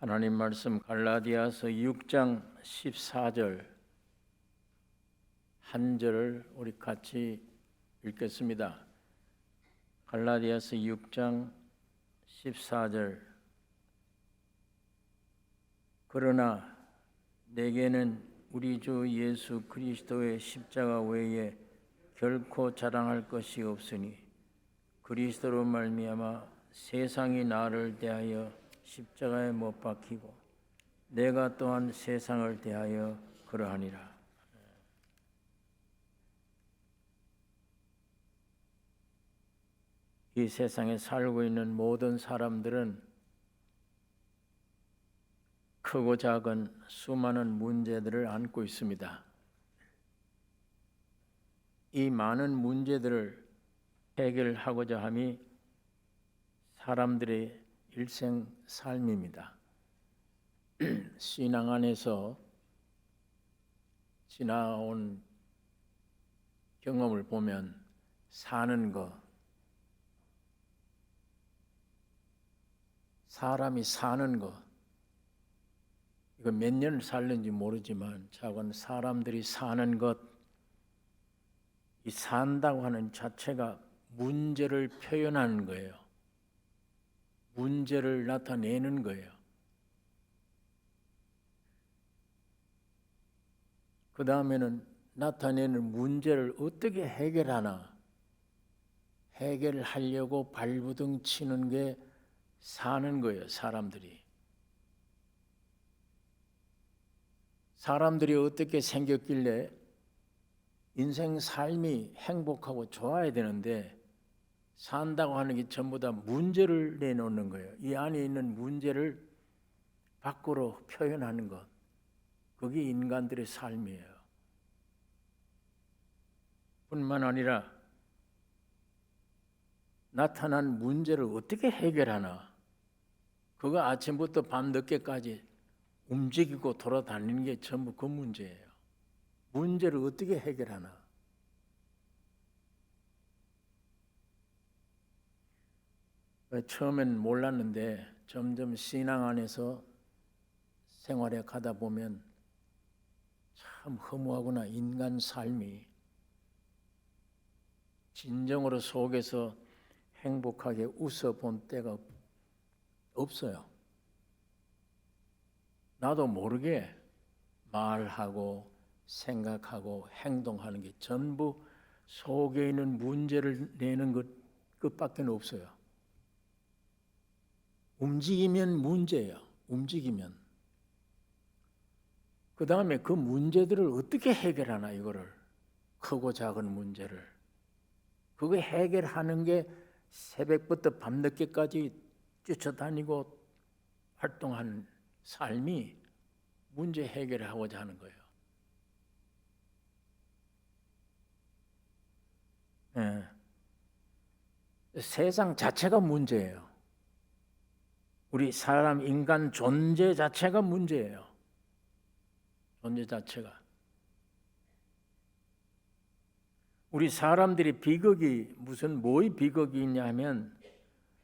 하나님 말씀 갈라디아서 6장 14절 한 절을 우리 같이 읽겠습니다. 갈라디아서 6장 14절 그러나 내게는 우리 주 예수 그리스도의 십자가 외에 결코 자랑할 것이 없으니 그리스도로 말미암아 세상이 나를 대하여 십자가에 못 박히고 내가 또한 세상을 대하여 그러하니라. 이 세상에 살고 있는 모든 사람들은 크고 작은 수많은 문제들을 안고 있습니다. 이 많은 문제들을 해결하고자 함이 사람들의 일생 삶입니다. 신앙 안에서 지나온 경험을 보면 사는 것, 사람이 사는 것, 이거 몇 년을 살는지 모르지만 작은 사람들이 사는 것, 이 산다고 하는 자체가 문제를 표현하는 거예요. 문제를 나타내는 거예요. 그 다음에는 나타내는 문제를 어떻게 해결하나, 해결하려고 발부둥 치는 게 사는 거예요. 사람들이 어떻게 생겼길래 인생 삶이 행복하고 좋아야 되는데 산다고 하는 게 전부 다 문제를 내놓는 거예요. 이 안에 있는 문제를 밖으로 표현하는 것, 그게 인간들의 삶이에요. 뿐만 아니라 나타난 문제를 어떻게 해결하나, 그거 아침부터 밤 늦게까지 움직이고 돌아다니는 게 전부 그 문제예요. 문제를 어떻게 해결하나. 처음엔 몰랐는데 점점 신앙 안에서 생활에 가다 보면 참 허무하구나. 인간 삶이 진정으로 속에서 행복하게 웃어본 때가 없어요. 나도 모르게 말하고 생각하고 행동하는 게 전부 속에 있는 문제를 내는 것밖에 없어요. 움직이면 문제예요. 움직이면. 그 다음에 그 문제들을 어떻게 해결하나, 이거를. 크고 작은 문제를. 그거 해결하는 게 새벽부터 밤늦게까지 쫓아다니고 활동하는 삶이 문제 해결을 하고자 하는 거예요. 세상 자체가 문제예요. 우리 사람, 인간 존재 자체가 문제예요. 존재 자체가. 우리 사람들이 비극이 뭐의 비극이 있냐 하면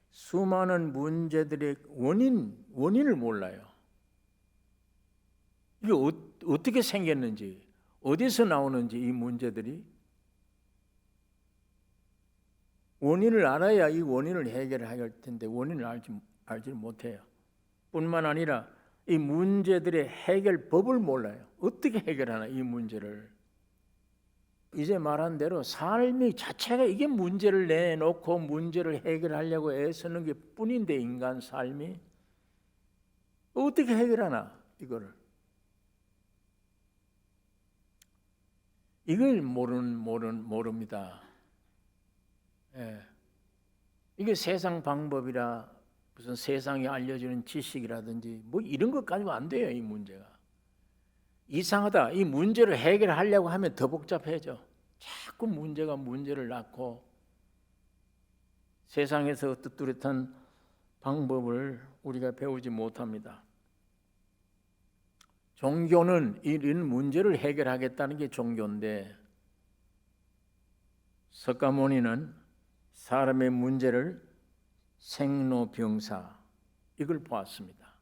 수많은 문제들의 원인을 몰라요. 이게 어떻게 생겼는지, 어디서 나오는지, 이 문제들이. 원인을 알아야 이 원인을 해결해야 할 텐데 원인을 알지 못해요. 뿐만 아니라 이 문제들의 해결법을 몰라요. 어떻게 해결하나, 이 문제를. 이제 말한 대로 삶이 자체가 이게 문제를 내놓고 문제를 해결하려고 애쓰는 게 뿐인데, 인간 삶이 어떻게 해결하나, 이거를. 이걸 모릅니다. 이게 세상 방법이라 무슨 세상에 알려주는 지식이라든지 뭐 이런 것 가지고 안 돼요. 이 문제가 이상하다. 이 문제를 해결하려고 하면 더 복잡해져. 자꾸 문제를 낳고 세상에서 뚜렷한 방법을 우리가 배우지 못합니다. 종교는 이런 문제를 해결하겠다는 게 종교인데, 석가모니는 사람의 문제를 생로병사, 이걸 보았습니다.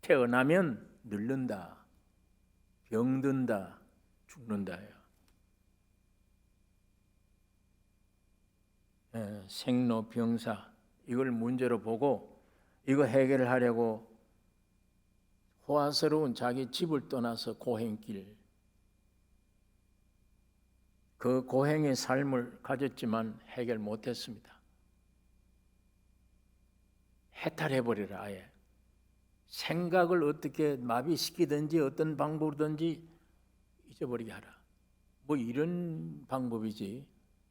태어나면 늙는다, 병든다, 죽는다예요. 생로병사 이걸 문제로 보고 이거 해결을 하려고 호화스러운 자기 집을 떠나서 고행길, 그 고행의 삶을 가졌지만 해결 못했습니다. 해탈해버리라. 아예 생각을 어떻게 마비시키든지 어떤 방법이든지 잊어버리게 하라. 뭐 이런 방법이지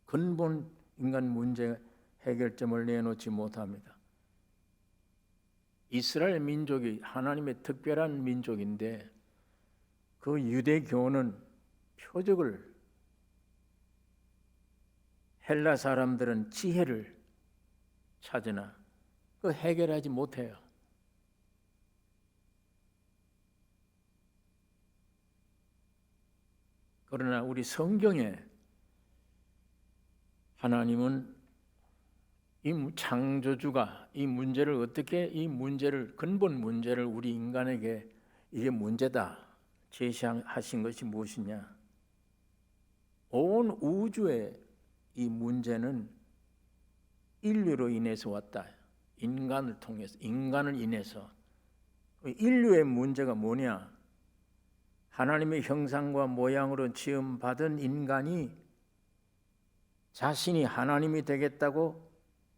근본 인간 문제 해결점을 내놓지 못합니다. 이스라엘 민족이 하나님의 특별한 민족인데 그 유대교는 표적을, 헬라 사람들은 지혜를 찾으나 그 해결하지 못해요. 그러나 우리 성경에 하나님은 이 창조주가 이 문제를 어떻게, 이 문제를, 근본 문제를 우리 인간에게 이게 문제다 제시하신 것이 무엇이냐? 온 우주의 이 문제는 인류로 인해서 왔다. 인간을 통해서, 인간을 인해서. 인류의 문제가 뭐냐? 하나님의 형상과 모양으로 지음받은 인간이 자신이 하나님이 되겠다고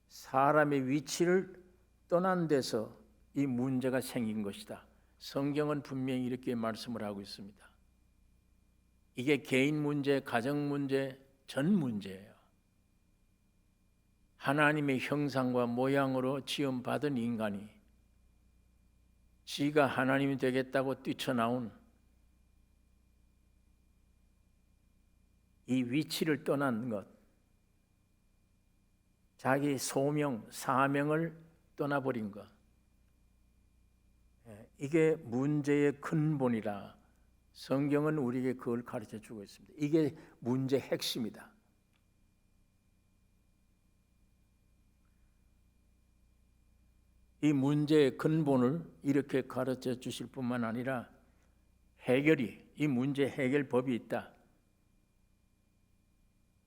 사람의 위치를 떠난 데서 이 문제가 생긴 것이다. 성경은 분명히 이렇게 말씀을 하고 있습니다. 이게 개인 문제, 가정 문제, 전 문제예요. 하나님의 형상과 모양으로 지음받은 인간이 지가 하나님이 되겠다고 뛰쳐나온 이 위치를 떠난 것, 자기 소명, 사명을 떠나버린 것, 이게 문제의 근본이라 성경은 우리에게 그걸 가르쳐주고 있습니다. 이게 문제의 핵심이다. 이 문제의 근본을 이렇게 가르쳐 주실 뿐만 아니라 해결이, 이 문제 해결법이 있다.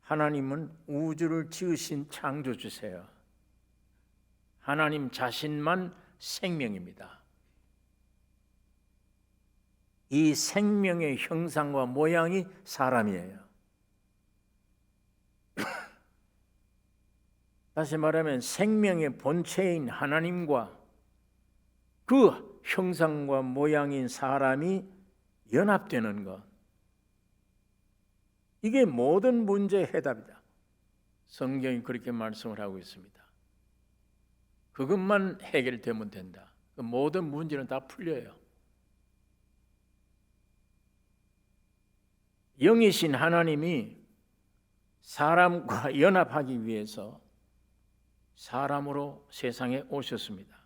하나님은 우주를 지으신 창조주세요. 하나님 자신만 생명입니다. 이 생명의 형상과 모양이 사람이에요. 다시 말하면 생명의 본체인 하나님과 그 형상과 모양인 사람이 연합되는 것, 이게 모든 문제의 해답이다. 성경이 그렇게 말씀을 하고 있습니다. 그것만 해결되면 된다. 모든 문제는 다 풀려요. 영이신 하나님이 사람과 연합하기 위해서 사람으로 세상에 오셨습니다.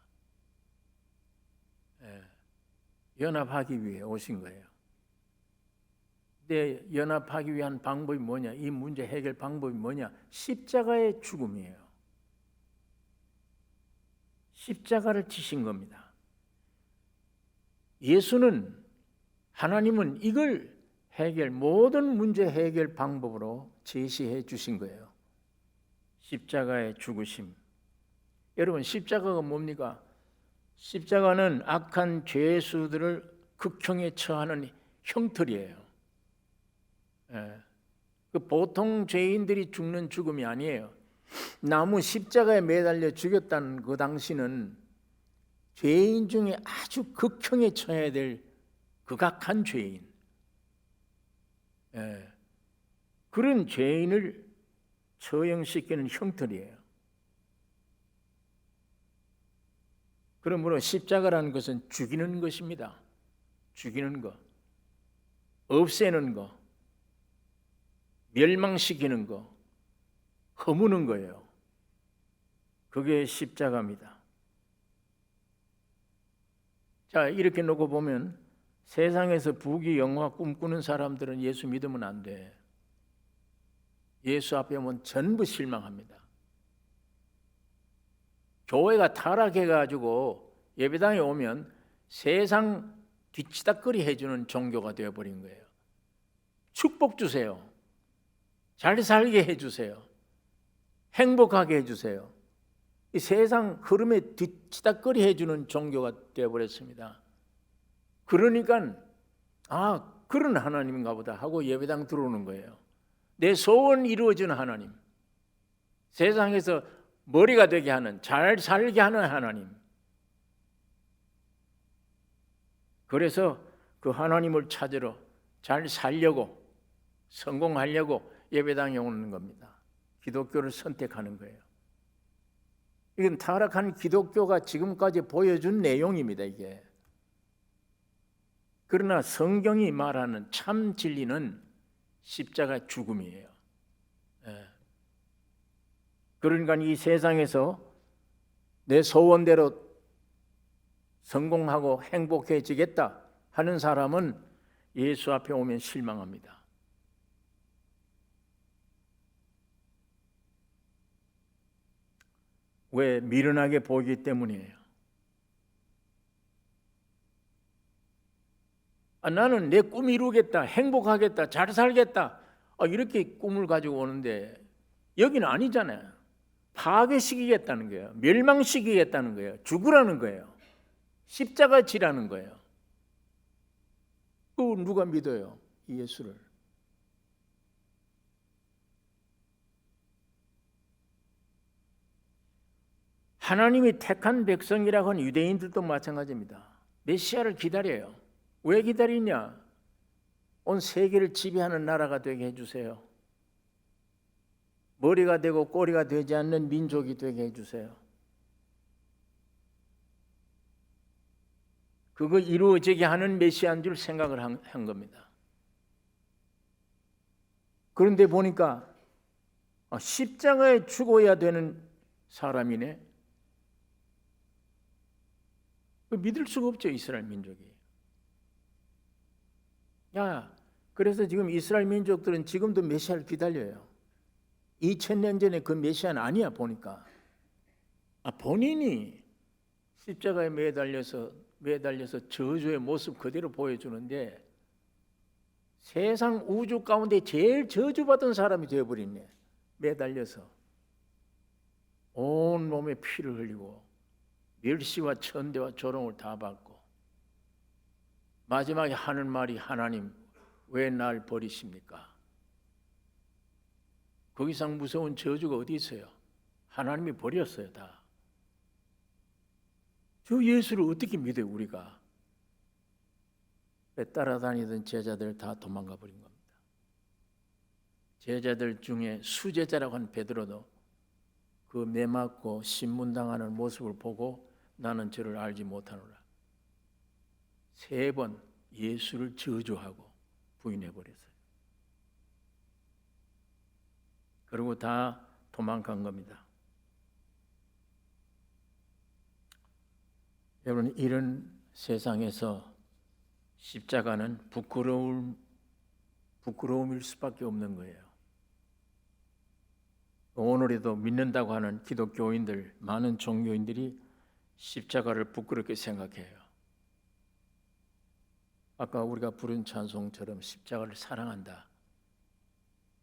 연합하기 위해 오신 거예요. 근데 연합하기 위한 방법이 뭐냐? 이 문제 해결 방법이 뭐냐? 십자가의 죽음이에요. 십자가를 지신 겁니다. 예수는, 하나님은 이걸 모든 문제 해결 방법으로 제시해 주신 거예요. 십자가의 죽으심. 여러분, 십자가가 뭡니까? 십자가는 악한 죄수들을 극형에 처하는 형틀이에요. 그 보통 죄인들이 죽는 죽음이 아니에요. 나무 십자가에 매달려 죽였다는 그 당시는 죄인 중에 아주 극형에 처해야 될 극악한 죄인, 그런 죄인을 처형시키는 형틀이에요. 그러므로 십자가라는 것은 죽이는 것입니다. 죽이는 것, 없애는 것, 멸망시키는 것, 허무는 거예요. 그게 십자가입니다. 자, 이렇게 놓고 보면 세상에서 부귀 영화 꿈꾸는 사람들은 예수 믿으면 안 돼. 예수 앞에 오면 전부 실망합니다. 교회가 타락해가지고 예배당에 오면 세상 뒤치다거리 해주는 종교가 되어버린 거예요. 축복 주세요. 잘 살게 해주세요. 행복하게 해주세요. 이 세상 흐름에 뒤치다거리 해주는 종교가 되어버렸습니다. 그러니까 그런 하나님인가 보다 하고 예배당 들어오는 거예요. 내 소원 이루어지는 하나님, 세상에서 머리가 되게 하는, 잘 살게 하는 하나님. 그래서 그 하나님을 찾으러 잘 살려고, 성공하려고 예배당에 오는 겁니다. 기독교를 선택하는 거예요. 이건 타락한 기독교가 지금까지 보여준 내용입니다, 이게. 그러나 성경이 말하는 참 진리는 십자가 죽음이에요. 그러니까 이 세상에서 내 소원대로 성공하고 행복해지겠다 하는 사람은 예수 앞에 오면 실망합니다. 왜? 미련하게 보이기 때문이에요. 나는 내 꿈 이루겠다, 행복하겠다, 잘 살겠다, 이렇게 꿈을 가지고 오는데 여기는 아니잖아요. 파괴시키겠다는 거예요. 멸망시키겠다는 거예요. 죽으라는 거예요. 십자가 지라는 거예요. 그 누가 믿어요? 이 예수를. 하나님이 택한 백성이라고 하는 유대인들도 마찬가지입니다. 메시아를 기다려요. 왜 기다리냐? 온 세계를 지배하는 나라가 되게 해주세요. 머리가 되고 꼬리가 되지 않는 민족이 되게 해주세요. 그거 이루어지게 하는 메시아인 줄 생각을 한 겁니다. 그런데 보니까 십자가에 죽어야 되는 사람이네. 믿을 수가 없죠, 이스라엘 민족이. 그래서 지금 이스라엘 민족들은 지금도 메시아를 기다려요. 2000년 전에 그 메시아는 아니야, 보니까. 본인이 십자가에 매달려서 저주의 모습 그대로 보여주는데 세상 우주 가운데 제일 저주받은 사람이 되어버렸네. 매달려서 온 몸에 피를 흘리고 멸시와 천대와 조롱을 다 받고 마지막에 하는 말이 하나님 왜 날 버리십니까? 그 이상 무서운 저주가 어디 있어요? 하나님이 버렸어요, 다. 저 예수를 어떻게 믿어요, 우리가? 따라다니던 제자들 다 도망가 버린 겁니다. 제자들 중에 수제자라고 한 베드로도 그 매맞고 신문당하는 모습을 보고 나는 저를 알지 못하노라. 3번 예수를 저주하고 부인해 버렸어요. 그리고 다 도망간 겁니다. 여러분, 이런 세상에서 십자가는 부끄러움일 수밖에 없는 거예요. 오늘에도 믿는다고 하는 기독교인들, 많은 종교인들이 십자가를 부끄럽게 생각해요. 아까 우리가 부른 찬송처럼 십자가를 사랑한다.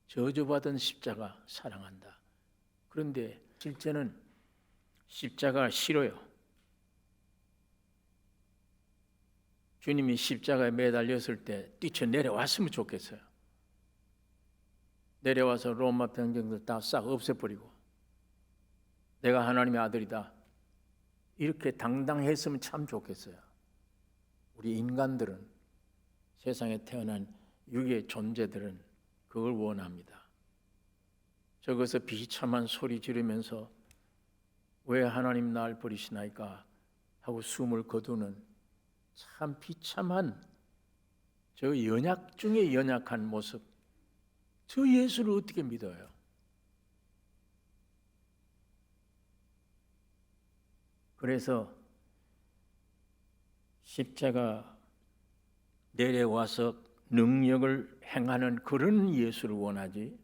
저주받은 십자가 사랑한다. 그런데 실제는 십자가 싫어요. 주님이 십자가에 매달렸을 때 뛰쳐내려왔으면 좋겠어요. 내려와서 로마 병정들 다 싹 없애버리고 내가 하나님의 아들이다 이렇게 당당했으면 참 좋겠어요. 우리 인간들은, 세상에 태어난 육의 존재들은 그걸 원합니다. 저것서 비참한 소리 지르면서 왜 하나님 날 버리시나이까 하고 숨을 거두는 참 비참한 저 연약 중에 연약한 모습, 저 예수를 어떻게 믿어요? 그래서 십자가 내려와서 능력을 행하는 그런 예수를 원하지,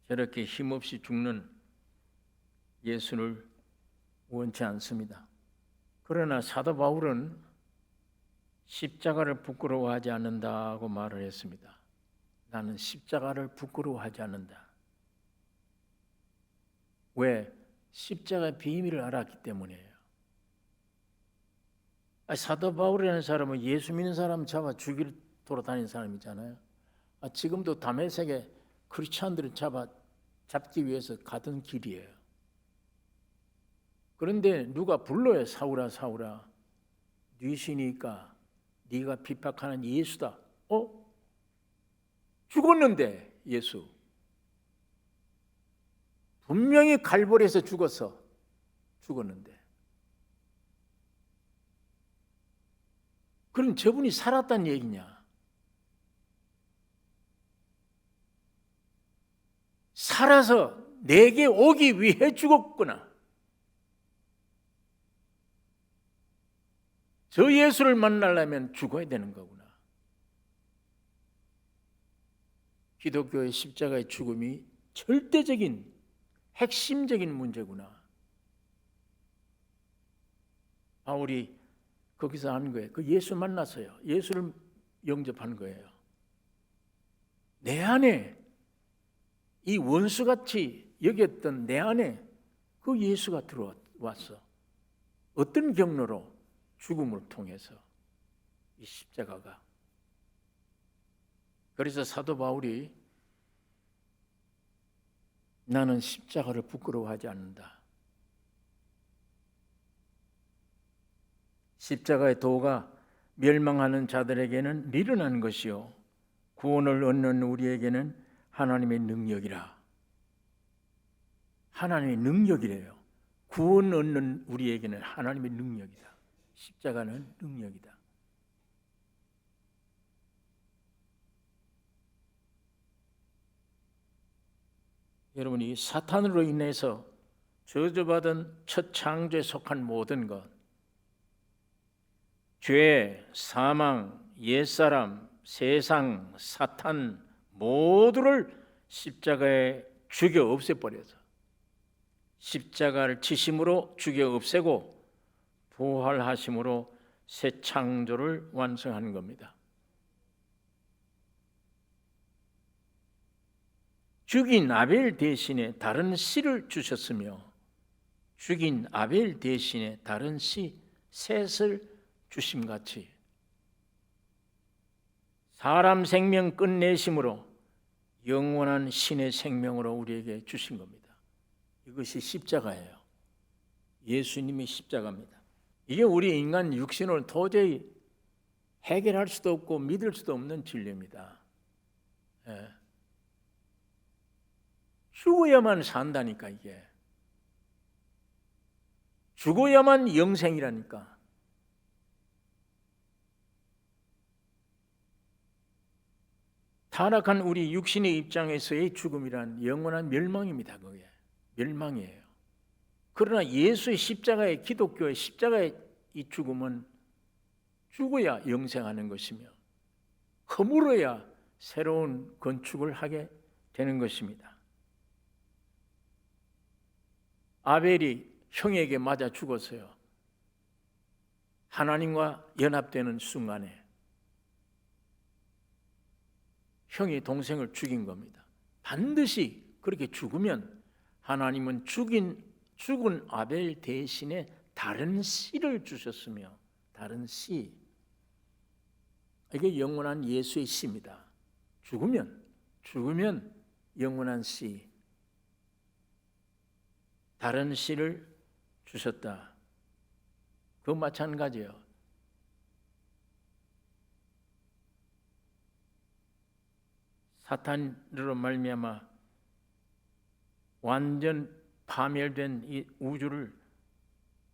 저렇게 힘없이 죽는 예수를 원치 않습니다. 그러나 사도 바울은 십자가를 부끄러워하지 않는다고 말을 했습니다. 나는 십자가를 부끄러워하지 않는다. 왜? 십자가의 비밀을 알았기 때문이에요. 사도 바울이라는 사람은 예수 믿는 사람 잡아 죽이러 돌아다니는 사람이잖아요. 지금도 다메섹에 크리스찬들을 잡기 위해서 가던 길이에요. 그런데 누가 불러요. 사울아 사울아, 네 신이니까 네가 비박하는 예수다. 죽었는데 예수 분명히 갈보리에서 죽었는데, 그럼 저분이 살았다는 얘기냐? 살아서 내게 오기 위해 죽었구나. 저 예수를 만나려면 죽어야 되는 거구나. 기독교의 십자가의 죽음이 절대적인 핵심적인 문제구나. 바울이 거기서 한 거예요. 그 예수 만났어요. 예수를 영접한 거예요. 내 안에 이 원수같이 여겼던 내 안에 그 예수가 들어왔어. 어떤 경로로? 죽음을 통해서. 이 십자가가. 그래서 사도 바울이 나는 십자가를 부끄러워하지 않는다. 십자가의 도가 멸망하는 자들에게는 미련한 것이요 구원을 얻는 우리에게는 하나님의 능력이라. 하나님의 능력이래요. 구원 얻는 우리에게는 하나님의 능력이다. 십자가는 능력이다. 여러분이 사탄으로 인해서 저주받은 첫 창조에 속한 모든 것, 죄, 사망, 옛사람, 세상, 사탄 모두를 십자가에 죽여 없애버려서 십자가를 치심으로 죽여 없애고 부활하심으로 새 창조를 완성하는 겁니다. 죽인 아벨 대신에 다른 씨를 주셨으며 죽인 아벨 대신에 다른 씨 셋을 주심같이 사람 생명 끝내심으로 영원한 신의 생명으로 우리에게 주신 겁니다. 이것이 십자가예요. 예수님이 십자가입니다. 이게 우리 인간 육신을 도저히 해결할 수도 없고 믿을 수도 없는 진리입니다. 죽어야만 산다니까. 이게 죽어야만 영생이라니까. 타락한 우리 육신의 입장에서의 죽음이란 영원한 멸망입니다. 그게 멸망이에요. 그러나 예수의 십자가의, 기독교의 십자가의 이 죽음은 죽어야 영생하는 것이며 허물어야 새로운 건축을 하게 되는 것입니다. 아벨이 형에게 맞아 죽었어요. 하나님과 연합되는 순간에 형이 동생을 죽인 겁니다. 반드시 그렇게 죽으면 하나님은 죽은 아벨 대신에 다른 씨를 주셨으며, 다른 씨, 이게 영원한 예수의 씨입니다. 죽으면 영원한 씨, 다른 씨를 주셨다. 그거 마찬가지예요. 사탄으로 말미암아 완전 파멸된 이 우주를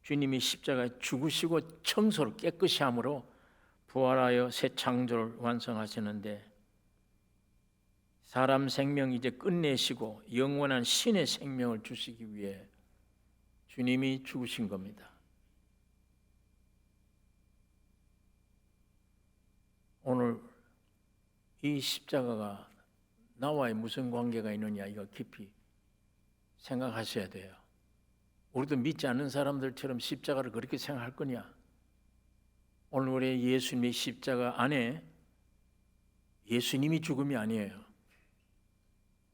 주님이 십자가에 죽으시고 청소를 깨끗이 함으로 부활하여 새 창조를 완성하시는데, 사람 생명 이제 끝내시고 영원한 신의 생명을 주시기 위해 주님이 죽으신 겁니다. 오늘 이 십자가가 나와의 무슨 관계가 있느냐, 이거 깊이 생각하셔야 돼요. 우리도 믿지 않는 사람들처럼 십자가를 그렇게 생각할 거냐? 오늘 우리 예수님의 십자가 안에 예수님이 죽음이 아니에요.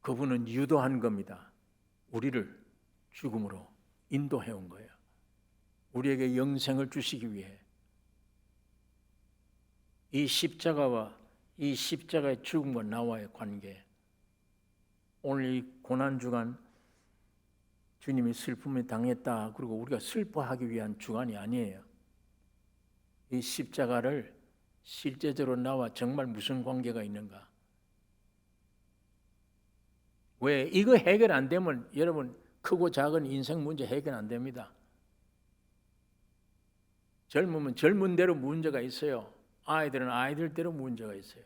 그분은 유도한 겁니다. 우리를 죽음으로 인도해 온 거예요. 우리에게 영생을 주시기 위해. 이 십자가와 이 십자가의 죽음과 나와의 관계, 오늘 이 고난주간 주님이 슬픔을 당했다 그리고 우리가 슬퍼하기 위한 주간이 아니에요. 이 십자가를 실제적으로 나와 정말 무슨 관계가 있는가? 왜? 이거 해결 안 되면 여러분 크고 작은 인생 문제 해결 안 됩니다. 젊으면 젊은 대로 문제가 있어요. 아이들은 아이들대로 문제가 있어요.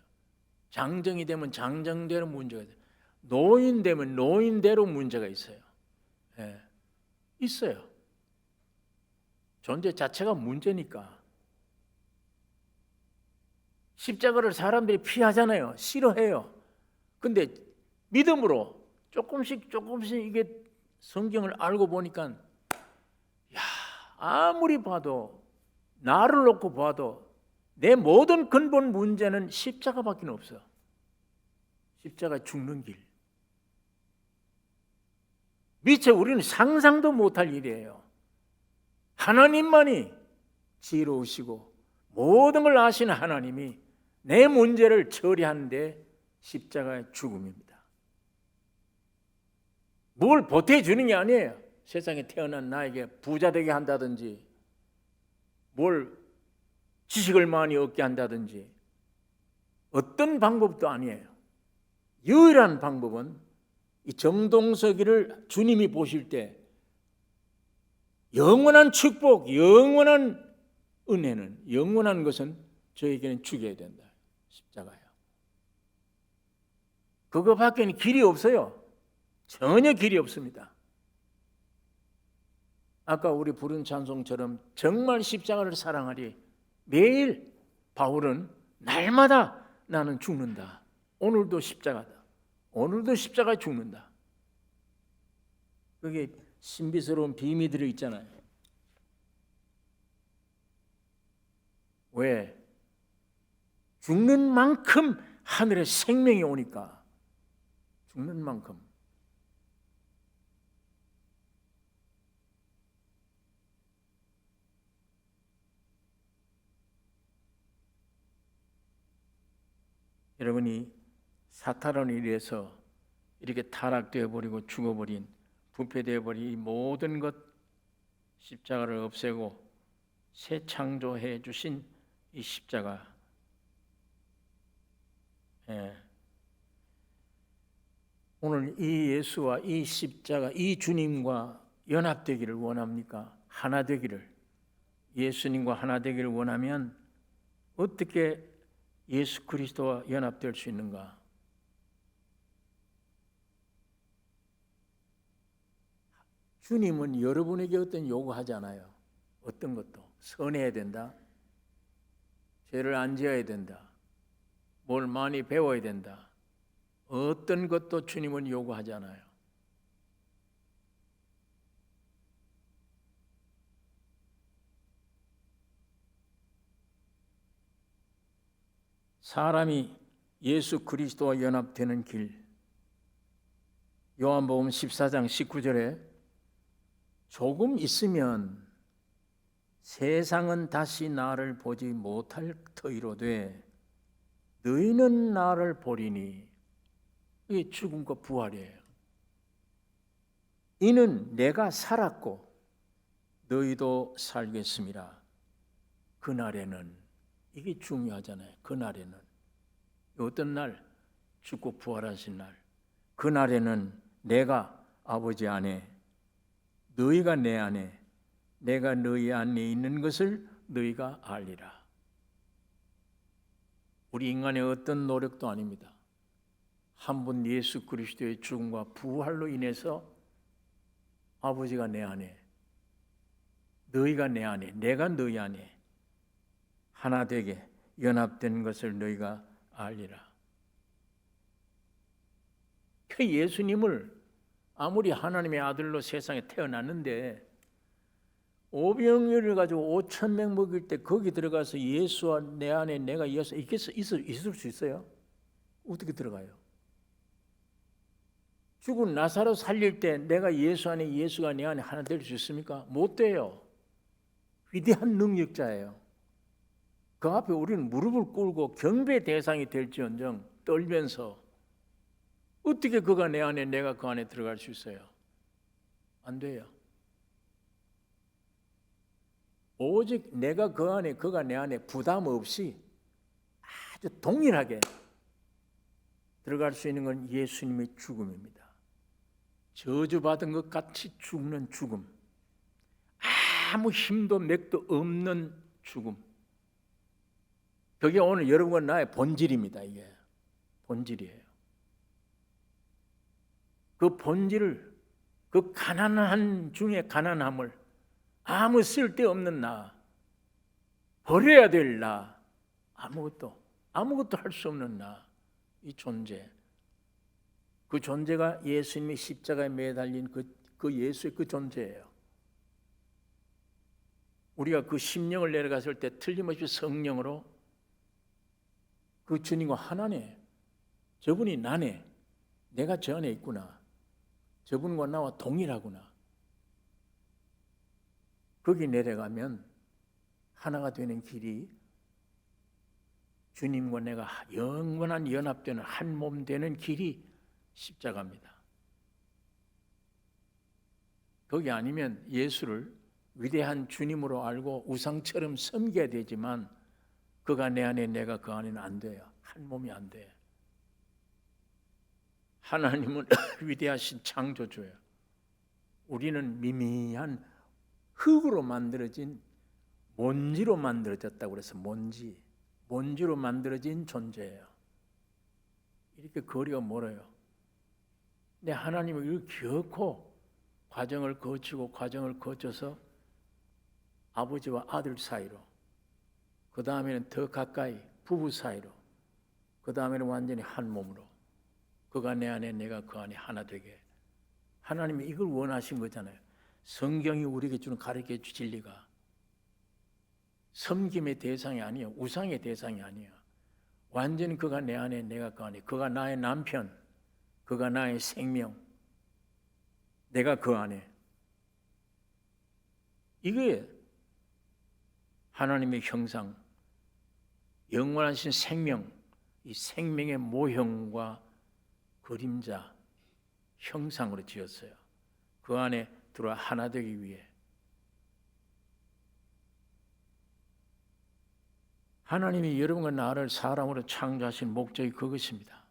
장정이 되면 장정대로 문제가 있어요. 노인 되면 노인대로 문제가 있어요. 예, 있어요. 존재 자체가 문제니까. 십자가를 사람들이 피하잖아요. 싫어해요. 근데 믿음으로 조금씩 이게 성경을 알고 보니까 야, 아무리 봐도 나를 놓고 봐도 내 모든 근본 문제는 십자가밖에 없어. 십자가 죽는 길. 미처 우리는 상상도 못할 일이에요. 하나님만이 지혜로우시고 모든 걸 아시는 하나님이 내 문제를 처리하는데 십자가의 죽음입니다. 뭘 보태주는 게 아니에요. 세상에 태어난 나에게 부자 되게 한다든지 뭘 지식을 많이 얻게 한다든지 어떤 방법도 아니에요. 유일한 방법은 이 정동석이를 주님이 보실 때 영원한 축복, 영원한 은혜는, 영원한 것은 저에게는 죽여야 된다. 십자가요. 그거밖에는 길이 없어요. 전혀 길이 없습니다. 아까 우리 부른 찬송처럼 정말 십자가를 사랑하리. 매일 바울은 날마다 나는 죽는다. 오늘도 십자가다. 오늘도 십자가에 죽는다. 그게 신비스러운 비밀이 들어있잖아요. 왜? 죽는 만큼 하늘에 생명이 오니까. 죽는 만큼. 여러분이 사탄으로 인해서 이렇게 타락되어 버리고 죽어버린, 부패되어 버린 이 모든 것 십자가를 없애고 새 창조해 주신 이 십자가. 오늘 이 예수와 이 십자가, 이 주님과 연합되기를 원합니까? 하나 되기를. 예수님과 하나 되기를 원하면 어떻게 예수 그리스도와 연합될 수 있는가? 주님은 여러분에게 어떤 요구하지 않아요. 어떤 것도. 선해야 된다. 죄를 안 지어야 된다. 뭘 많이 배워야 된다. 어떤 것도 주님은 요구하지 않아요. 사람이 예수 그리스도와 연합되는 길. 요한복음 14장 19절에 조금 있으면 세상은 다시 나를 보지 못할 터이로되 너희는 나를 보리니. 이게 죽음과 부활이에요. 이는 내가 살았고 너희도 살겠습니다. 그날에는, 이게 중요하잖아요. 그날에는. 어떤 날? 죽고 부활하신 날. 그날에는 내가 아버지 안에, 너희가 내 안에, 내가 너희 안에 있는 것을 너희가 알리라. 우리 인간의 어떤 노력도 아닙니다. 한 분 예수 그리스도의 죽음과 부활로 인해서 아버지가 내 안에, 너희가 내 안에, 내가 너희 안에 하나 되게 연합된 것을 너희가 알리라. 그 예수님을 아무리 하나님의 아들로 세상에 태어났는데 오병이어를 가지고 5천 명 먹일 때 거기 들어가서 예수와 내 안에 내가 예수 있을 수 있어요? 어떻게 들어가요? 죽은 나사로 살릴 때 내가 예수 안에 예수가 내 안에 하나 될 수 있습니까? 못 돼요. 위대한 능력자예요. 그 앞에 우리는 무릎을 꿇고 경배 대상이 될지언정 떨면서 어떻게 그가 내 안에 내가 그 안에 들어갈 수 있어요? 안 돼요. 오직 내가 그 안에 그가 내 안에 부담 없이 아주 동일하게 들어갈 수 있는 건 예수님의 죽음입니다. 저주받은 것 같이 죽는 죽음, 아무 힘도 맥도 없는 죽음. 그게 오늘 여러분과 나의 본질입니다. 이게 본질이에요. 그 본질을, 그 가난한 중에 가난함을, 아무 쓸데없는 나, 버려야 될 나, 아무것도 할 수 없는 나, 이 존재, 그 존재가 예수님의 십자가에 매달린 그 예수의 그 존재예요. 우리가 그 심령을 내려갔을 때 틀림없이 성령으로 그 주님과 하나네, 저분이 나네, 내가 저 안에 있구나, 저분과 나와 동일하구나. 거기 내려가면 하나가 되는 길이 주님과 내가 영원한 연합되는 한 몸 되는 길이 십자가입니다. 거기 아니면 예수를 위대한 주님으로 알고 우상처럼 섬겨야 되지만 그가 내 안에 내가 그 안에는 안 돼요. 한 몸이 안 돼. 하나님은 위대하신 창조주예요. 우리는 미미한 흙으로 만들어진 먼지로 만들어졌다고 그래서 먼지로 만들어진 존재예요. 이렇게 거리가 멀어요. 근데 하나님은 이걸 기어코 과정을 거쳐서 아버지와 아들 사이로, 그 다음에는 더 가까이 부부 사이로, 그 다음에는 완전히 한 몸으로, 그가 내 안에 내가 그 안에 하나 되게. 하나님이 이걸 원하신 거잖아요. 성경이 우리에게 주는 가르쳐 줄 진리가 섬김의 대상이 아니에요. 우상의 대상이 아니에요. 완전히 그가 내 안에 내가 그 안에, 그가 나의 남편, 그가 나의 생명, 내가 그 안에. 이게 하나님의 형상, 영원하신 생명, 이 생명의 모형과 그림자, 형상으로 지었어요. 그 안에 들어와 하나 되기 위해. 하나님이 여러분과 나를 사람으로 창조하신 목적이 그것입니다.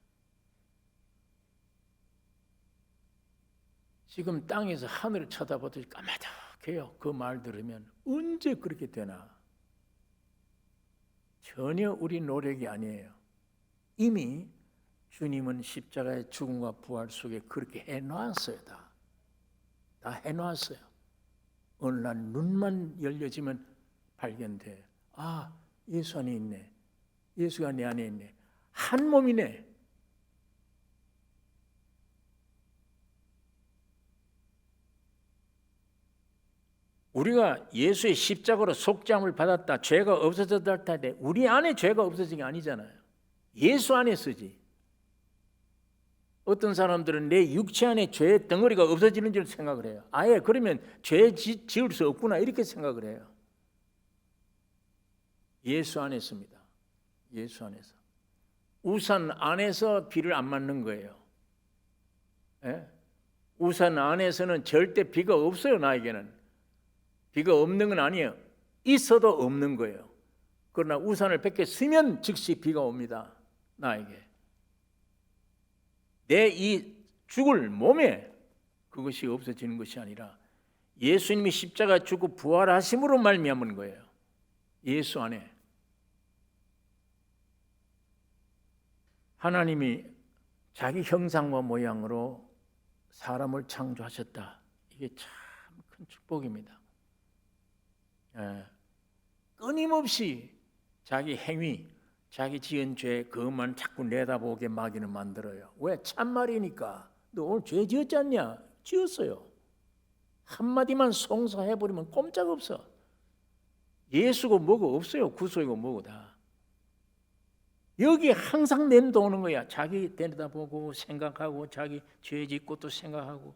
지금 땅에서 하늘을 쳐다보듯이 까마득해요. 그 말 들으면 언제 그렇게 되나? 전혀 우리 노력이 아니에요. 이미 주님은 십자가의 죽음과 부활 속에 그렇게 해놨어요. 다 해놨어요. 어느 날 눈만 열려지면 발견돼. 아, 예수 안에 있네. 예수가 내 안에 있네. 한 몸이네. 우리가 예수의 십자가로 속죄함을 받았다, 죄가 없어졌다 할 때 우리 안에 죄가 없어진 게 아니잖아요. 예수 안에서지. 어떤 사람들은 내 육체 안에 죄의 덩어리가 없어지는 줄 생각을 해요. 아예 그러면 죄 지을 수 없구나 이렇게 생각을 해요. 예수 안에서입니다. 예수 안에서. 우산 안에서 비를 안 맞는 거예요. 예? 우산 안에서는 절대 비가 없어요. 나에게는 비가 없는 건 아니에요. 있어도 없는 거예요. 그러나 우산을 밖에 쓰면 즉시 비가 옵니다. 나에게. 내 이 죽을 몸에 그것이 없어지는 것이 아니라 예수님이 십자가 죽고 부활하심으로 말미암은 거예요. 예수 안에. 하나님이 자기 형상과 모양으로 사람을 창조하셨다. 이게 참 큰 축복입니다. 끊임없이 자기 행위, 자기 지은 죄 그것만 자꾸 내다보게 마귀는 만들어요. 왜? 참말이니까. 너 오늘 죄 지었지 않냐? 지었어요. 한마디만 송사해버리면 꼼짝없어. 예수고 뭐고 없어요. 구속이고 뭐고 다. 여기 항상 맴도는 거야. 자기 내려다보고 생각하고 자기 죄 짓고 또 생각하고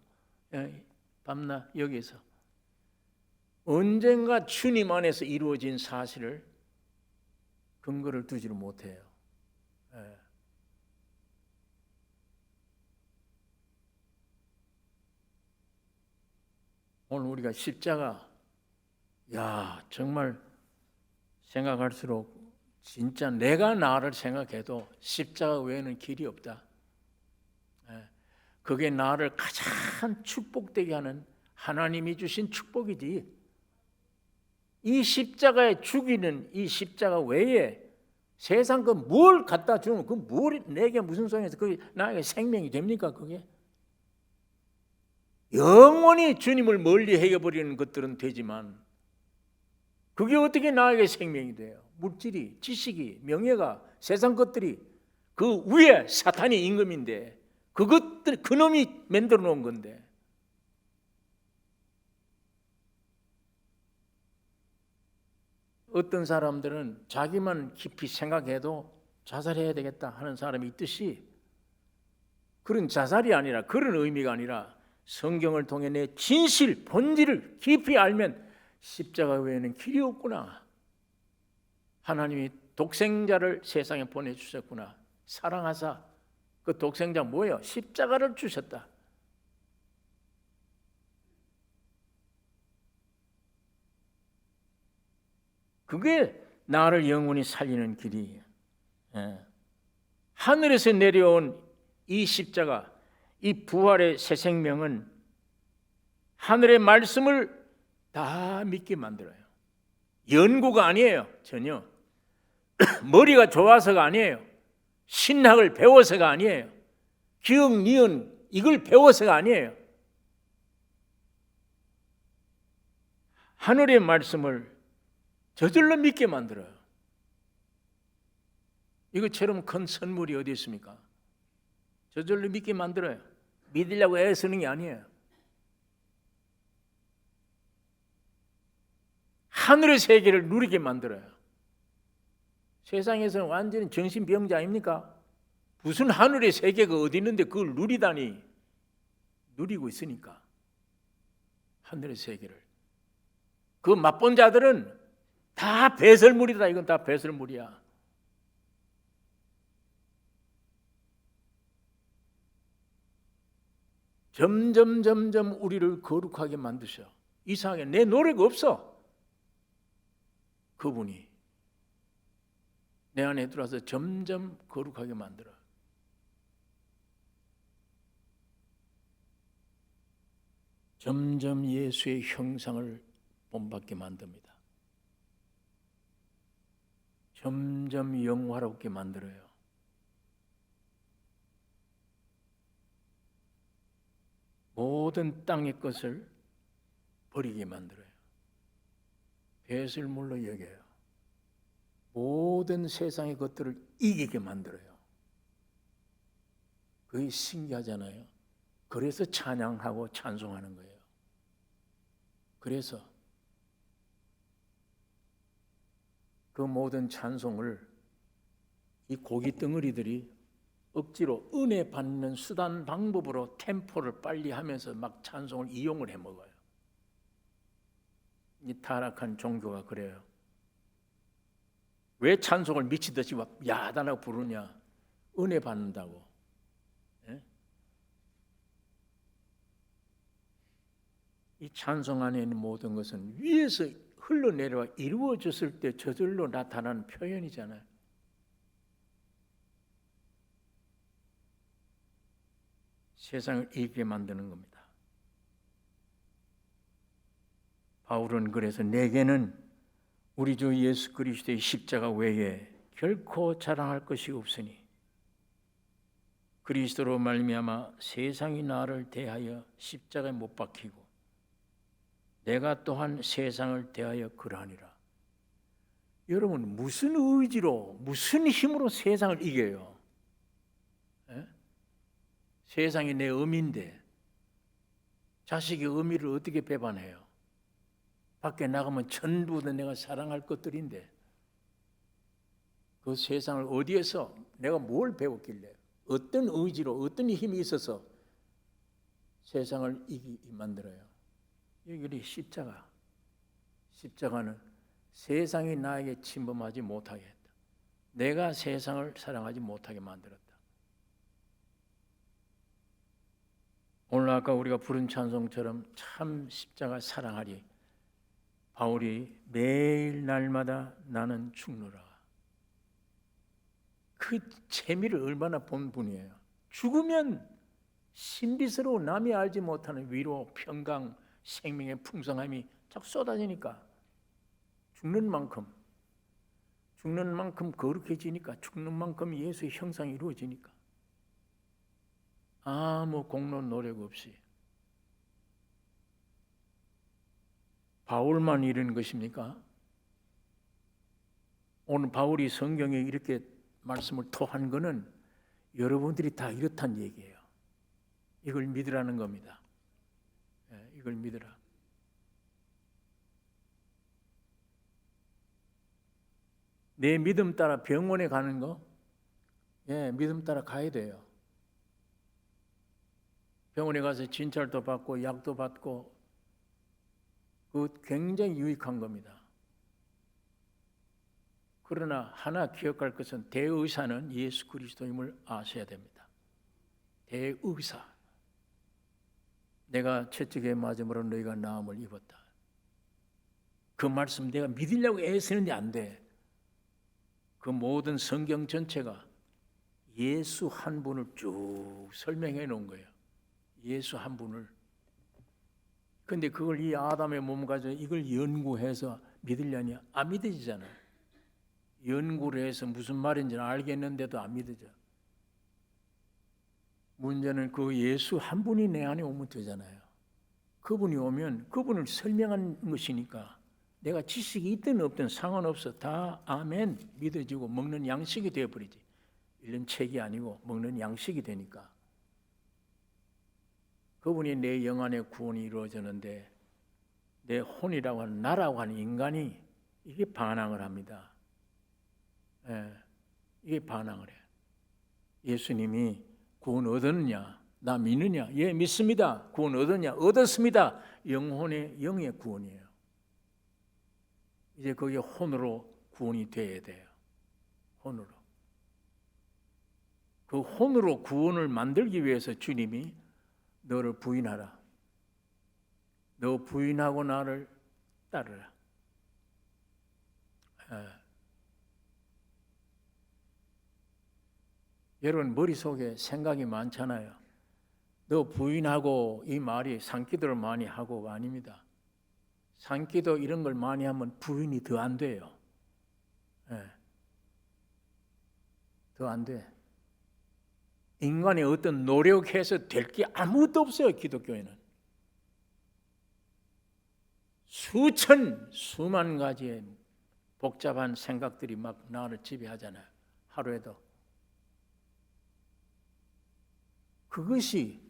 밤낮 여기서 언젠가 주님 안에서 이루어진 사실을 근거를 두지를 못해요. 오늘 우리가 십자가, 정말 생각할수록 진짜 내가 나를 생각해도 십자가 외에는 길이 없다. 그게 나를 가장 축복되게 하는 하나님이 주신 축복이지. 이 십자가에 죽이는 이 십자가 외에 세상 그 뭘 갖다 주면 그 뭘 내게 무슨 소용이 있어? 그게 나에게 생명이 됩니까? 그게 영원히 주님을 멀리 해버리는 것들은 되지만 그게 어떻게 나에게 생명이 돼요? 물질이, 지식이, 명예가, 세상 것들이 그 위에 사탄이 임금인데 그것들 그놈이 만들어 놓은 건데 어떤 사람들은 자기만 깊이 생각해도 자살해야 되겠다 하는 사람이 있듯이 그런 자살이 아니라 그런 의미가 아니라 성경을 통해 내 진실, 본질을 깊이 알면 십자가 외에는 길이 없구나. 하나님이 독생자를 세상에 보내주셨구나. 사랑하사 그 독생자 뭐예요? 십자가를 주셨다. 그게 나를 영원히 살리는 길이에요. 하늘에서 내려온 이 십자가, 이 부활의 새 생명은 하늘의 말씀을 다 믿게 만들어요. 연구가 아니에요. 전혀. 머리가 좋아서가 아니에요. 신학을 배워서가 아니에요. 기억, 니은 이걸 배워서가 아니에요. 하늘의 말씀을 저절로 믿게 만들어요. 이것처럼 큰 선물이 어디 있습니까? 저절로 믿게 만들어요. 믿으려고 애쓰는 게 아니에요. 하늘의 세계를 누리게 만들어요. 세상에서는 완전히 정신병자 아닙니까? 무슨 하늘의 세계가 어디 있는데 그걸 누리다니. 누리고 있으니까 하늘의 세계를. 그 맛본 자들은 다 배설물이다. 이건 다 배설물이야. 점점 우리를 거룩하게 만드셔. 이상하게 내 노래가 없어. 그분이 내 안에 들어와서 점점 거룩하게 만들어. 점점 예수의 형상을 본받게 만듭니다. 점점 영화롭게 만들어요. 모든 땅의 것을 버리게 만들어요. 배설물로 여겨요. 모든 세상의 것들을 이기게 만들어요. 그게 신기하잖아요. 그래서 찬양하고 찬송하는 거예요. 그래서 그 모든 찬송을 이 고기 덩어리들이 억지로 은혜 받는 수단 방법으로 템포를 빨리 하면서 막 찬송을 이용을 해 먹어요. 이 타락한 종교가 그래요. 왜 찬송을 미치듯이 막 야단하고 부르냐? 은혜 받는다고. 이 찬송 안에 있는 모든 것은 위에서 흘러내려와 이루어졌을 때 저절로 나타나는 표현이잖아요. 세상을 이기게 만드는 겁니다. 바울은 그래서 내게는 우리 주 예수 그리스도의 십자가 외에 결코 자랑할 것이 없으니 그리스도로 말미암아 세상이 나를 대하여 십자가에 못 박히고 내가 또한 세상을 대하여 그러하니라. 여러분 무슨 의지로 무슨 힘으로 세상을 이겨요? 세상이 내 음인데 자식의 의미를 어떻게 배반해요? 밖에 나가면 전부 다 내가 사랑할 것들인데 그 세상을 어디에서 내가 뭘 배웠길래 어떤 의지로 어떤 힘이 있어서 세상을 이기게 만들어요? 여기 십자가는 세상이 나에게 침범하지 못하게 했다. 내가 세상을 사랑하지 못하게 만들었다. 오늘 아까 우리가 부른 찬송처럼 참 십자가 사랑하리. 바울이 매일 날마다 나는 죽노라. 그 재미를 얼마나 본 분이에요. 죽으면 신비스러워 남이 알지 못하는 위로, 평강, 생명의 풍성함이 자꾸 쏟아지니까 죽는 만큼 거룩해지니까 죽는 만큼 예수의 형상이 이루어지니까 아무 공로 노력 없이 바울만 이런 것입니까? 오늘 바울이 성경에 이렇게 말씀을 토한 거는 여러분들이 다 이렇단 얘기예요. 이걸 믿으라는 겁니다. 이걸 믿으라. 내 믿음 따라 병원에 가는 거, 믿음 따라 가야 돼요. 병원에 가서 진찰도 받고 약도 받고 그 굉장히 유익한 겁니다. 그러나 하나 기억할 것은 대의사는 예수 그리스도임을 아셔야 됩니다. 대의사. 내가 채찍에 맞음으로 너희가 나음을 입었다. 그 말씀 내가 믿으려고 애쓰는데 안 돼. 그 모든 성경 전체가 예수 한 분을 쭉 설명해 놓은 거예요. 예수 한 분을. 근데 그걸 이 아담의 몸 가지고 이걸 연구해서 믿으려니 안 믿어지잖아요. 연구를 해서 무슨 말인지는 알겠는데도 안 믿어져. 문제는 그 예수 한 분이 내 안에 오면 되잖아요. 그분이 오면 그분을 설명한 것이니까 내가 지식이 있든 없든 상관없어. 다 아멘 믿어지고 먹는 양식이 되어버리지. 읽는 책이 아니고 먹는 양식이 되니까. 그분이 내 영안의 구원이 이루어졌는데 내 혼이라고 하는 나라고 하는 인간이 이게 반항을 합니다. 이게 반항을 해요. 예수님이 구원 얻었느냐? 나 믿느냐? 예, 믿습니다. 구원 얻었냐? 얻었습니다. 영의 구원이에요. 이제 그게 혼으로 구원이 돼야 돼요. 혼으로. 그 혼으로 구원을 만들기 위해서 주님이 너를 부인하라. 너 부인하고 나를 따르라. 여러분 머릿속에 생각이 많잖아요. 너 부인하고 이 말이 산기도를 많이 하고가 아닙니다. 산기도 이런 걸 많이 하면 부인이 더 안 돼요. 더 안 돼. 인간이 어떤 노력해서 될 게 아무것도 없어요. 기독교에는 수만 가지의 복잡한 생각들이 막 나를 지배하잖아요. 하루에도. 그것이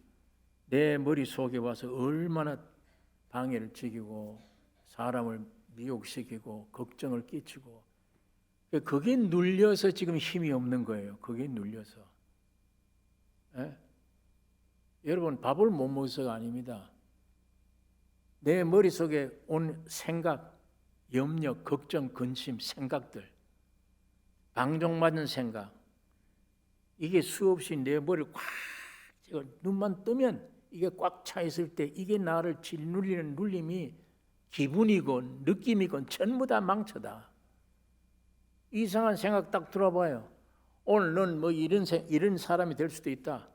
내 머릿속에 와서 얼마나 방해를 지키고 사람을 미혹시키고 걱정을 끼치고 그게 눌려서 지금 힘이 없는 거예요. 그게 눌려서. 여러분 밥을 못 먹어서가 아닙니다. 내 머릿속에 온 생각, 염려, 걱정, 근심, 생각들 방종맞은 생각 이게 수없이 내 머리를 꽉 눈만 뜨면 이게 꽉 차 있을 때 이게 나를 짓눌리는 눌림이 기분이건 느낌이건 전부 다 망쳐다. 이상한 생각 딱 들어봐요. 오늘 넌 뭐 이런 사람이 될 수도 있다.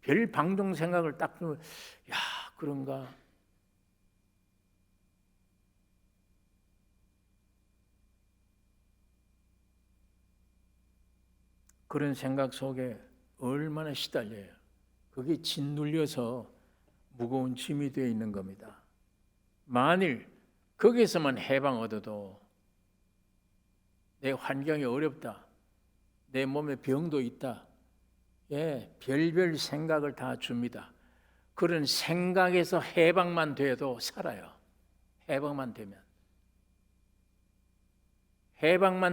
별 방종 생각을 딱 들으면 야 그런가. 그런 생각 속에 얼마나 시달려요. 그게 짓눌려서 무거운 짐이 되어 있는 겁니다. 만일 거기에서만 해방 얻어도 내 환경이 어렵다. 내 몸에 병도 있다. 별별 생각을 다 줍니다. 그런 생각에서 해방만 돼도 살아요. 해방만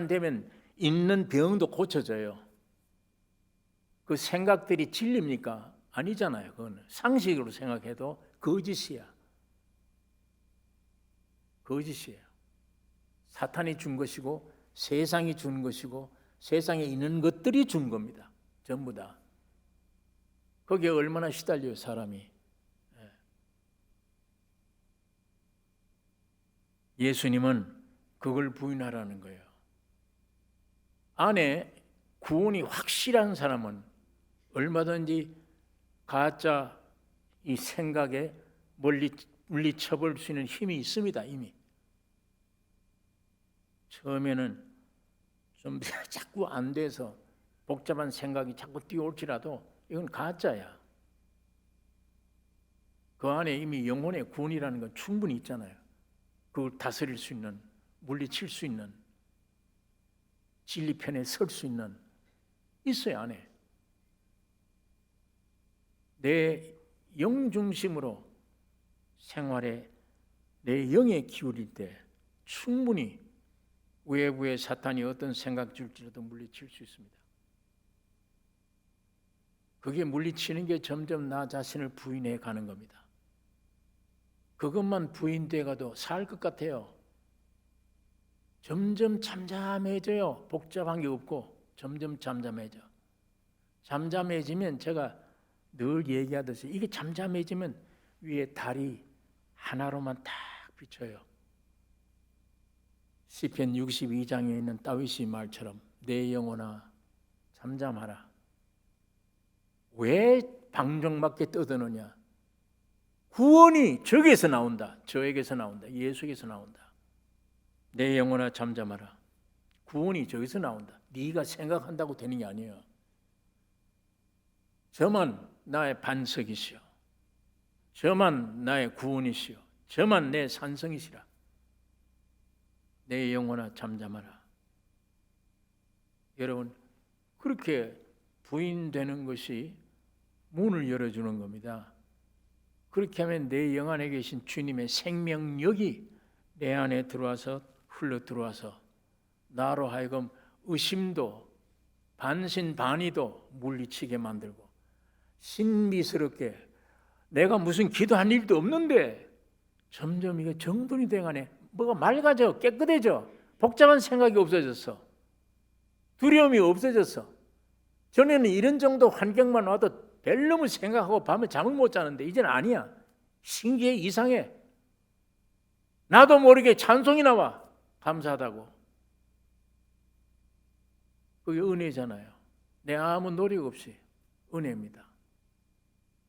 되면 있는 병도 고쳐져요. 그 생각들이 진리입니까? 아니잖아요. 그건 상식으로 생각해도 거짓이야. 거짓이에요. 사탄이 준 것이고 세상이 준 것이고 세상에 있는 것들이 준 겁니다. 전부 다. 거기에 얼마나 시달려요, 사람이. 예수님은 그걸 부인하라는 거예요. 안에 구원이 확실한 사람은 얼마든지 가짜 이 생각에 물리쳐볼 수 있는 힘이 있습니다. 이미 처음에는 좀 자꾸 안 돼서 복잡한 생각이 자꾸 뛰어올지라도 이건 가짜야. 그 안에 이미 영혼의 구원이라는 건 충분히 있잖아요. 그걸 다스릴 수 있는, 물리칠 수 있는, 진리 편에 설 수 있는 있어요, 안에. 내 영 중심으로 생활에 내 영에 기울일 때 충분히 외부의 사탄이 어떤 생각 줄지라도 물리칠 수 있습니다. 그게 물리치는 게 점점 나 자신을 부인해 가는 겁니다. 그것만 부인돼 가도 살 것 같아요. 점점 잠잠해져요. 복잡한 게 없고 점점 잠잠해져. 잠잠해지면 제가 늘 얘기하듯이 이게 잠잠해지면 위에 달이 하나로만 딱 비쳐요. 시편 62장에 있는 다윗의 말처럼 내 영혼아 잠잠하라. 왜 방정맞게 떠드느냐? 구원이 저기에서 나온다. 저에게서 나온다. 예수에게서 나온다. 내 영혼아 잠잠하라. 구원이 저기서 나온다. 네가 생각한다고 되는 게 아니에요. 저만 나의 반석이시오. 저만 나의 구원이시오. 저만 내 산성이시라. 내 영혼아 잠잠하라. 여러분, 그렇게 부인되는 것이 문을 열어주는 겁니다. 그렇게 하면 내 영 안에 계신 주님의 생명력이 내 안에 들어와서 흘러 들어와서 나로 하여금 의심도 반신반의도 물리치게 만들고 신비스럽게 내가 무슨 기도한 일도 없는데 점점 이게 정돈이 돼가네. 뭐가 맑아져, 깨끗해져. 복잡한 생각이 없어졌어. 두려움이 없어졌어. 전에는 이런 정도 환경만 와도 별놈을 생각하고 밤에 잠을 못 자는데 이제는 아니야. 신기해, 이상해. 나도 모르게 찬송이 나와. 감사하다고. 그게 은혜잖아요. 내 아무 노력 없이 은혜입니다.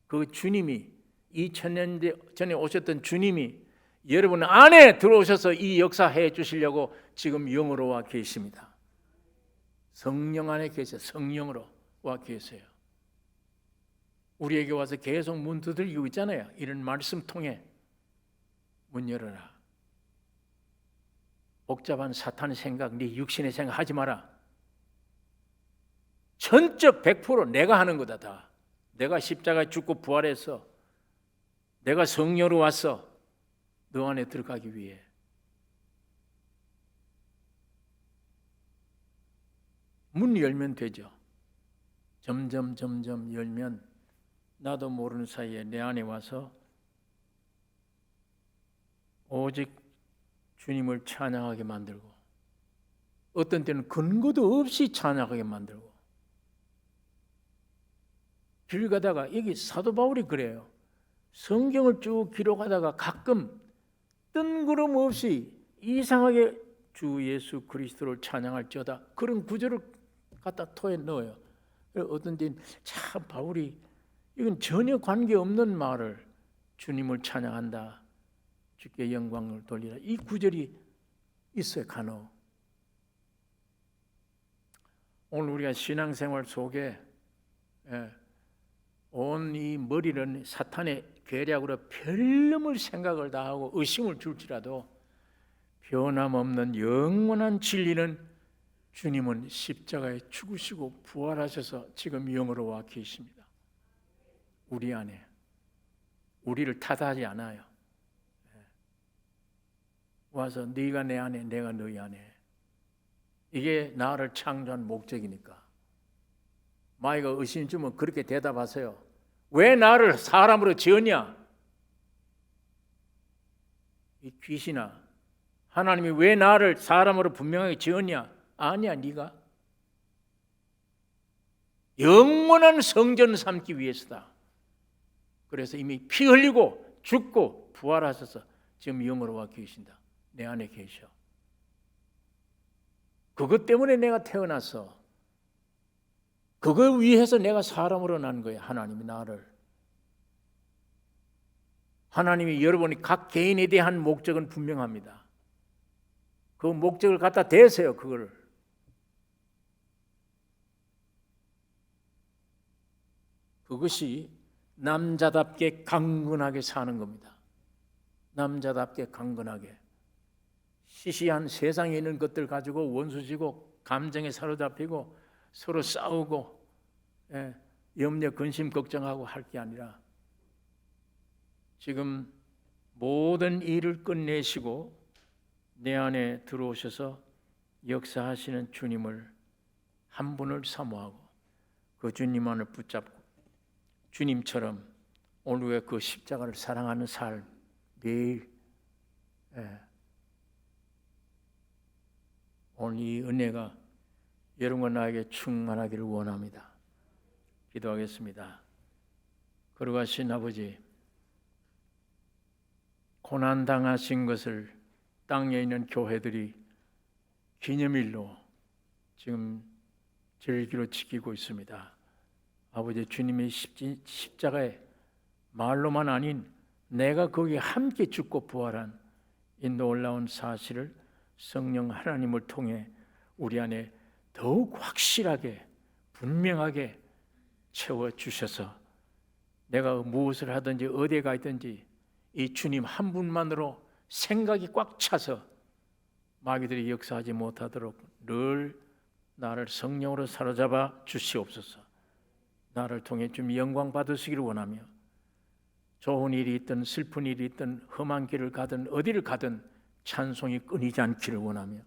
그 주님이 2000년 전에 오셨던 주님이 여러분 안에 들어오셔서 이 역사해 주시려고 지금 영으로 와 계십니다. 성령 안에 계세요. 성령으로 와 계세요. 우리에게 와서 계속 문 두들기고 있잖아요. 이런 말씀 통해 문 열어라. 복잡한 사탄의 생각, 네 육신의 생각 하지 마라. 전적 100% 내가 하는 거다. 다. 내가 십자가에 죽고 부활해서 내가 성령으로 왔어. 너 안에 들어가기 위해. 문 열면 되죠. 점점 열면 나도 모르는 사이에 내 안에 와서 오직 주님을 찬양하게 만들고 어떤 때는 근거도 없이 찬양하게 만들고 길 가다가 여기 사도 바울이 그래요. 성경을 쭉 기록하다가 가끔 뜬구름없이 이상하게 주 예수 그리스도를 찬양할지어다 그런 구절을 갖다 토에 넣어요. 어떤 때는 참 바울이 이건 전혀 관계없는 말을 주님을 찬양한다. 주께 영광을 돌리라. 이 구절이 있어요. 간혹. 오늘 우리가 신앙생활 속에 온 이 머리는 사탄의 계략으로 별놈의 생각을 다 하고 의심을 줄지라도 변함없는 영원한 진리는 주님은 십자가에 죽으시고 부활하셔서 지금 영으로 와 계십니다. 우리 안에. 우리를 탓하지 않아요. 와서 네가 내 안에 내가 너희 안에, 이게 나를 창조한 목적이니까. 마이가 의심 주면 그렇게 대답하세요. 왜 나를 사람으로 지었냐? 이 귀신아, 하나님이 왜 나를 사람으로 분명하게 지었냐? 아니야, 네가 영원한 성전 삼기 위해서다. 그래서 이미 피 흘리고 죽고 부활하셔서 지금 영으로 와 계신다. 내 안에 계셔. 그것 때문에 내가 태어났어. 그걸 위해서 내가 사람으로 난 거야. 하나님이 나를. 하나님이 여러분이 각 개인에 대한 목적은 분명합니다. 그 목적을 갖다 대세요. 그걸. 그것이 남자답게 강건하게 사는 겁니다. 남자답게 강건하게. 시시한 세상에 있는 것들 가지고 원수지고 감정에 사로잡히고 서로 싸우고 염려 근심 걱정하고 할 게 아니라 지금 모든 일을 끝내시고 내 안에 들어오셔서 역사하시는 주님을 한 분을 사모하고 그 주님만을 붙잡고 주님처럼 오늘의 그 십자가를 사랑하는 삶 매일 오늘 이 은혜가 여러분과 나에게 충만하기를 원합니다. 기도하겠습니다. 거룩하신 아버지, 고난당하신 것을 땅에 있는 교회들이 기념일로 지금 절기로 지키고 있습니다. 아버지, 주님의 십자가에 말로만 아닌 내가 거기에 함께 죽고 부활한 이 놀라운 사실을 성령 하나님을 통해 우리 안에 더욱 확실하게 분명하게 채워주셔서 내가 무엇을 하든지 어디에 가 있든지 이 주님 한 분만으로 생각이 꽉 차서 마귀들이 역사하지 못하도록 늘 나를 성령으로 사로잡아 주시옵소서. 나를 통해 좀 영광 받으시기를 원하며 좋은 일이 있든 슬픈 일이 있든 험한 길을 가든 어디를 가든 찬송이 끊이지 않기를 원하며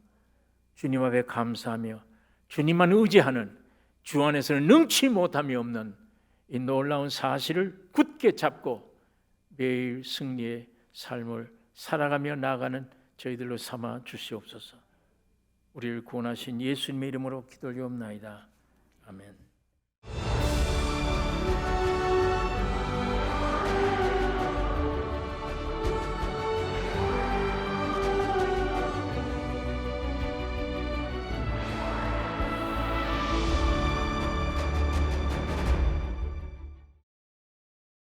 주님 앞에 감사하며 주님만 의지하는 주 안에서는 능치 못함이 없는 이 놀라운 사실을 굳게 잡고 매일 승리의 삶을 살아가며 나아가는 저희들로 삼아 주시옵소서. 우리를 구원하신 예수님의 이름으로 기도 올리옵나이다. 아멘.